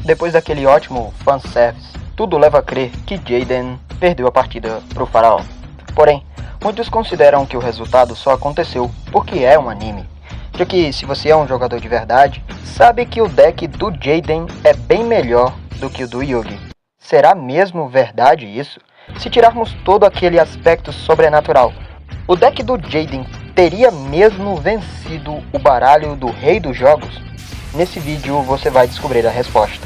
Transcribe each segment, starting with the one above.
Depois daquele ótimo fanservice, tudo leva a crer que Jaden perdeu a partida pro faraó. Porém, muitos consideram que o resultado só aconteceu porque é um anime, já que se você é um jogador de verdade, sabe que o deck do Jaden é bem melhor do que o do Yugi. Será mesmo verdade isso? Se tirarmos todo aquele aspecto sobrenatural, o deck do Jaden teria mesmo vencido o baralho do Rei dos Jogos? Nesse vídeo você vai descobrir a resposta.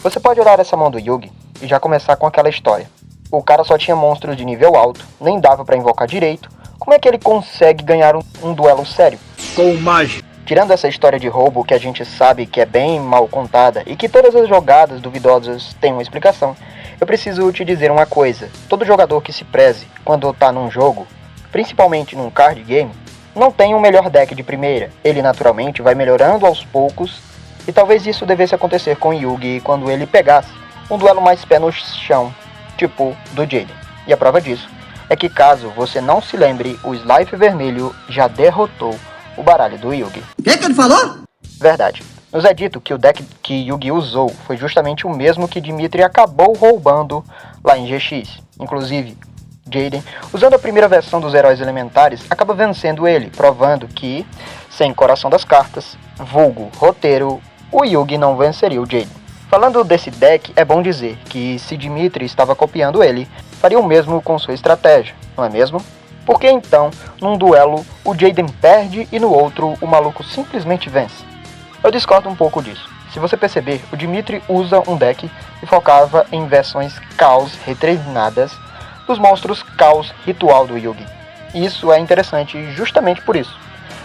Você pode olhar essa mão do Yugi e já começar com aquela história. O cara só tinha monstros de nível alto, nem dava pra invocar direito. Como é que ele consegue ganhar um duelo sério? Com mágica. Tirando essa história de roubo que a gente sabe que é bem mal contada e que todas as jogadas duvidosas têm uma explicação, eu preciso te dizer uma coisa. Todo jogador que se preze quando tá num jogo, principalmente num card game, não tem um melhor deck de primeira. Ele naturalmente vai melhorando aos poucos e talvez isso devesse acontecer com Yugi quando ele pegasse um duelo mais pé no chão, tipo do Jaden. E a prova disso é que, caso você não se lembre, o Slife Vermelho já derrotou o baralho do Yugi. O que ele falou? Verdade. Nos é dito que o deck que Yugi usou foi justamente o mesmo que Dimitri acabou roubando lá em GX. Inclusive, Jaden, usando a primeira versão dos heróis elementares, acaba vencendo ele, provando que, sem coração das cartas, vulgo roteiro, o Yugi não venceria o Jaden. Falando desse deck, é bom dizer que se Dimitri estava copiando ele, faria o mesmo com sua estratégia, não é mesmo? Porque então, num duelo, o Jaden perde e no outro, o maluco simplesmente vence. Eu discordo um pouco disso. Se você perceber, o Dimitri usa um deck que focava em versões Caos retreinadas dos monstros Caos Ritual do Yugi. Isso é interessante justamente por isso.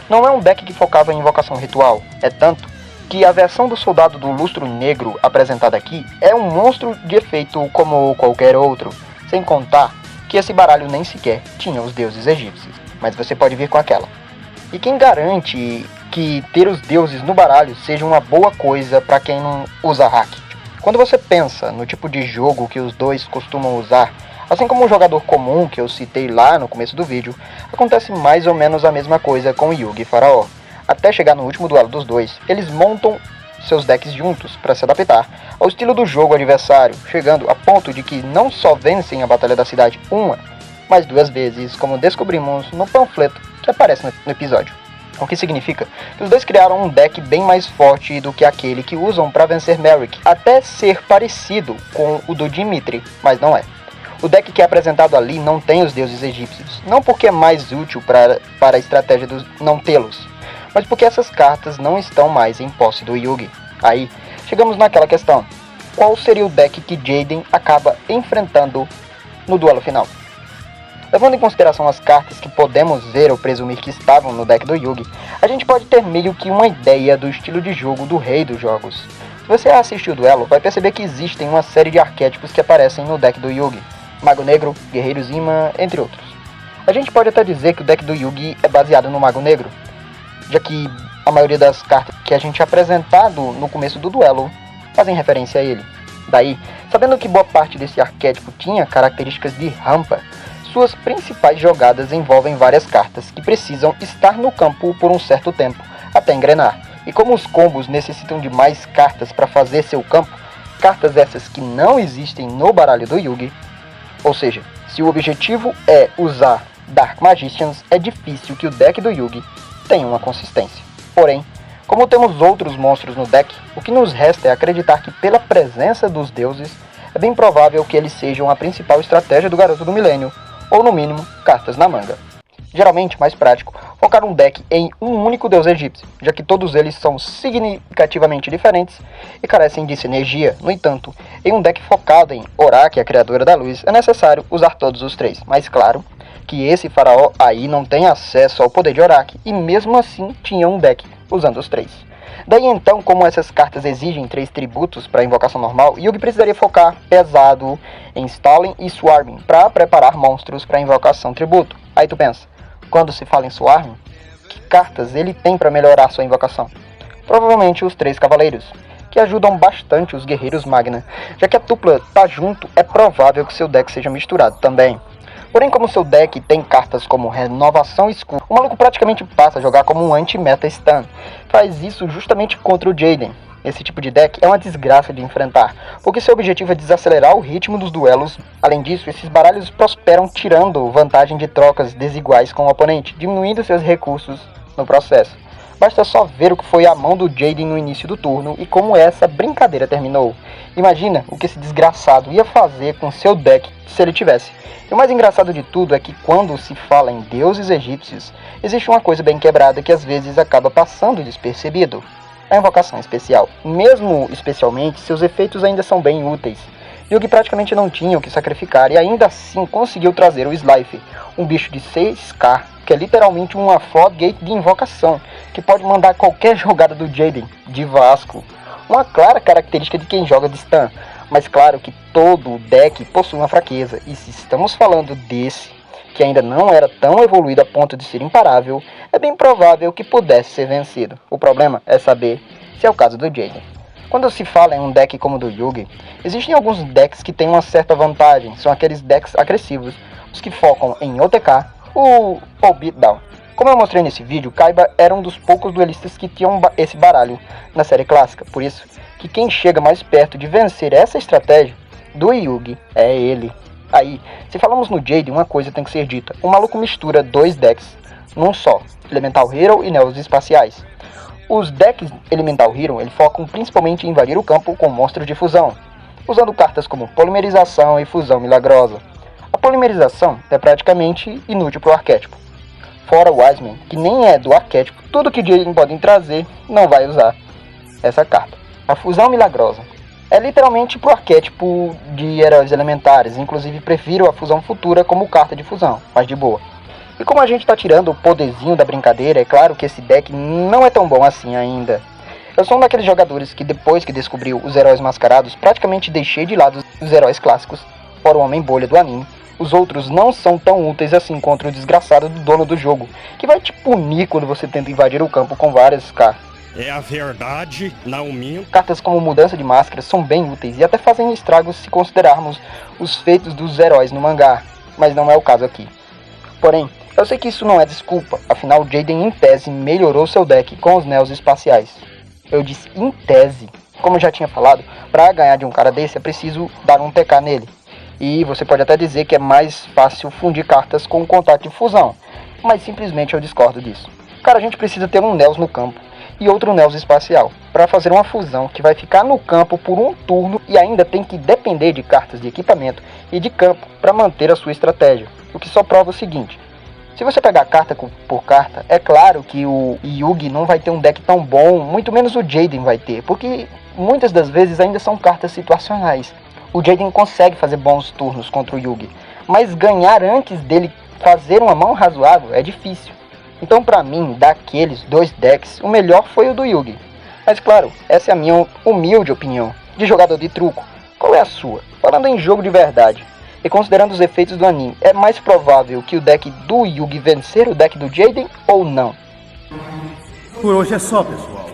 Não é um deck que focava em invocação ritual, é tanto que a versão do Soldado do Lustro Negro apresentada aqui é um monstro de efeito como qualquer outro, sem contar que esse baralho nem sequer tinha os deuses egípcios, mas você pode vir com aquela. E quem garante que ter os deuses no baralho seja uma boa coisa para quem não usa hack? Quando você pensa no tipo de jogo que os dois costumam usar, assim como um jogador comum que eu citei lá no começo do vídeo, acontece mais ou menos a mesma coisa com Yugi e Faraó. Até chegar no último duelo dos dois, eles montam seus decks juntos para se adaptar ao estilo do jogo adversário, chegando a ponto de que não só vencem a Batalha da Cidade uma, mas duas vezes, como descobrimos no panfleto que aparece no episódio. O que significa que os dois criaram um deck bem mais forte do que aquele que usam para vencer Merrick, até ser parecido com o do Dimitri, mas não é. O deck que é apresentado ali não tem os deuses egípcios, não porque é mais útil para a estratégia dos não tê-los, mas porque essas cartas não estão mais em posse do Yugi. Aí, chegamos naquela questão. Qual seria o deck que Jaden acaba enfrentando no duelo final? Levando em consideração as cartas que podemos ver ou presumir que estavam no deck do Yugi, a gente pode ter meio que uma ideia do estilo de jogo do Rei dos Jogos. Se você assistir o duelo, vai perceber que existem uma série de arquétipos que aparecem no deck do Yugi. Mago Negro, Guerreiro Zima, entre outros. A gente pode até dizer que o deck do Yugi é baseado no Mago Negro, já que a maioria das cartas que a gente apresentado no começo do duelo fazem referência a ele. Daí, sabendo que boa parte desse arquétipo tinha características de rampa, suas principais jogadas envolvem várias cartas que precisam estar no campo por um certo tempo, até engrenar. E como os combos necessitam de mais cartas para fazer seu campo, cartas essas que não existem no baralho do Yugi, ou seja, se o objetivo é usar Dark Magicians, é difícil que o deck do Yugi tenha uma consistência. Porém, como temos outros monstros no deck, o que nos resta é acreditar que pela presença dos deuses, é bem provável que eles sejam a principal estratégia do Garoto do Milênio, ou no mínimo, cartas na manga. Geralmente, mais prático, focar um deck em um único deus egípcio, já que todos eles são significativamente diferentes e carecem de sinergia. No entanto, em um deck focado em Oraki, a criadora da luz, é necessário usar todos os três, mas claro que esse faraó aí não tem acesso ao poder de Oraki, e mesmo assim tinha um deck usando os três. Daí então, como essas cartas exigem 3 tributos para invocação normal, Yugi precisaria focar pesado em Stalin e Swarming para preparar monstros para invocação tributo. Aí tu pensa, quando se fala em Swarming, que cartas ele tem para melhorar sua invocação? Provavelmente os 3 cavaleiros, que ajudam bastante os guerreiros Magna, já que a dupla tá junto, é provável que seu deck seja misturado também. Porém, como seu deck tem cartas como Renovação Escura, o maluco praticamente passa a jogar como um anti-meta stun. Faz isso justamente contra o Jaden. esse tipo de deck é uma desgraça de enfrentar, porque seu objetivo é desacelerar o ritmo dos duelos. Além disso, esses baralhos prosperam tirando vantagem de trocas desiguais com o oponente, diminuindo seus recursos no processo. Basta só ver o que foi a mão do Jaden no início do turno e como essa brincadeira terminou. Imagina o que esse desgraçado ia fazer com seu deck se ele tivesse. E o mais engraçado de tudo é que quando se fala em deuses egípcios, existe uma coisa bem quebrada que às vezes acaba passando despercebido. A invocação especial. Mesmo especialmente, seus efeitos ainda são bem úteis. Yugi praticamente não tinha o que sacrificar e ainda assim conseguiu trazer o Slife, um bicho de 6k, que é literalmente uma floodgate de invocação, que pode mandar qualquer jogada do Jaden de Vasco. Uma clara característica de quem joga de stun, mas claro que todo deck possui uma fraqueza, e se estamos falando desse, que ainda não era tão evoluído a ponto de ser imparável, é bem provável que pudesse ser vencido. O problema é saber se é o caso do Jaden. Quando se fala em um deck como o do Yugi, existem alguns decks que têm uma certa vantagem, são aqueles decks agressivos, os que focam em OTK ou Beatdown. Como eu mostrei nesse vídeo, Kaiba era um dos poucos duelistas que tinham esse baralho na série clássica, por isso que quem chega mais perto de vencer essa estratégia do Yugi é ele. Aí, se falamos no Jaden, uma coisa tem que ser dita, o maluco mistura dois decks num só, Elemental Hero e Neos Espaciais. Os decks Elemental Hero focam principalmente em invadir o campo com monstros de fusão, usando cartas como Polimerização e Fusão Milagrosa. A Polimerização é praticamente inútil para o arquétipo. Fora o Wiseman, que nem é do arquétipo, tudo que Jaden podem trazer não vai usar essa carta. A Fusão Milagrosa é literalmente pro arquétipo de heróis elementares, inclusive prefiro a Fusão Futura como carta de fusão, mas de boa. E como a gente tá tirando o poderzinho da brincadeira, é claro que esse deck não é tão bom assim ainda. Eu sou um daqueles jogadores que depois que descobriu os heróis mascarados, praticamente deixei de lado os heróis clássicos, fora o Homem-Bolha do anime. Os outros não são tão úteis assim contra o desgraçado do dono do jogo, que vai te punir quando você tenta invadir o campo com várias cartas. É a verdade, não minto. Cartas como Mudança de Máscara são bem úteis e até fazem estragos se considerarmos os feitos dos heróis no mangá, mas não é o caso aqui. Porém, eu sei que isso não é desculpa, afinal Jaden em tese melhorou seu deck com os Neos Espaciais. Eu disse em tese. Como eu já tinha falado, para ganhar de um cara desse é preciso dar um TK nele. E você pode até dizer que é mais fácil fundir cartas com contato de fusão, mas simplesmente eu discordo disso. Cara, a gente precisa ter um Neos no campo e outro Neos espacial, para fazer uma fusão que vai ficar no campo por um turno e ainda tem que depender de cartas de equipamento e de campo para manter a sua estratégia, o que só prova o seguinte: se você pegar carta por carta, é claro que o Yugi não vai ter um deck tão bom, muito menos o Jaden vai ter, porque muitas das vezes ainda são cartas situacionais. O Jaden consegue fazer bons turnos contra o Yugi, mas ganhar antes dele fazer uma mão razoável é difícil. Então pra mim, daqueles dois decks, o melhor foi o do Yugi. Mas claro, essa é a minha humilde opinião, de jogador de truco. Qual é a sua? Falando em jogo de verdade, e considerando os efeitos do anime, é mais provável que o deck do Yugi vencer o deck do Jaden ou não? Por hoje é só, pessoal.